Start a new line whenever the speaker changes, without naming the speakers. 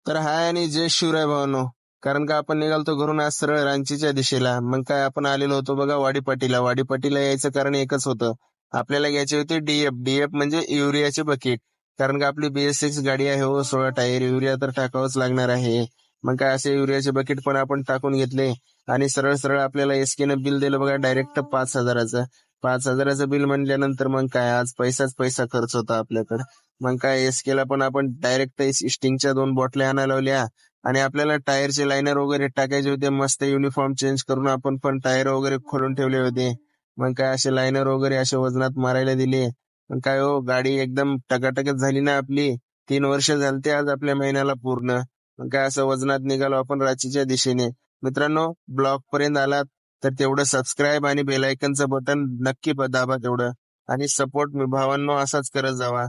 तर हाय आणि जय शिवराय भावांनो. कारण का आपण निघालतो घरून आज सरळ रांचीच्या दिशेला. मग काय आपण आलेलो होतो बघा वाडीपाटीला. वाडीपाटीला यायचं कारण एकच होतं. आपल्याला घ्यायचे होते डीएफ. डीएफ म्हणजे युरियाचे बकेट. कारण का आपली BS6 गाडी आहे हो, 16 टायर. युरिया तर टाकावंच लागणार आहे. मग काय असे युरियाचे बकेट पण आपण टाकून घेतले आणि सरळ सरळ आपल्याला एसकेनं बिल दिलं बघा डायरेक्ट 5,000चं. 5,000चं बिल म्हणल्यानंतर मग काय आज पैसाच पैसा खर्च होता आपल्याकडे. मग काय एसकेला पण आपण डायरेक्ट स्टिंगच्या 2 बॉटल्या आणायला लावल्या आणि आपल्याला टायरचे लायनर वगैरे टाकायचे होते. मस्त युनिफॉर्म चेंज करून आपण पण टायर वगैरे खोलून ठेवले होते. मग काय असे लायनर वगैरे असे वजनात मारायला दिले. मग काय हो, गाडी एकदम टकाटकच झाली ना आपली. 3 वर्ष झालते आज आपल्या महिन्याला पूर्ण. मग काय असं वजनात निघालो आपण रांचीच्या दिशेने. मित्रांनो, ब्लॉग पर्यंत आलात तर तेवढं सबस्क्राईब आणि बेल आयकनचं बटन नक्की दाबा तेवढं. आणि सपोर्ट मी भावांनो असाच करत जावा.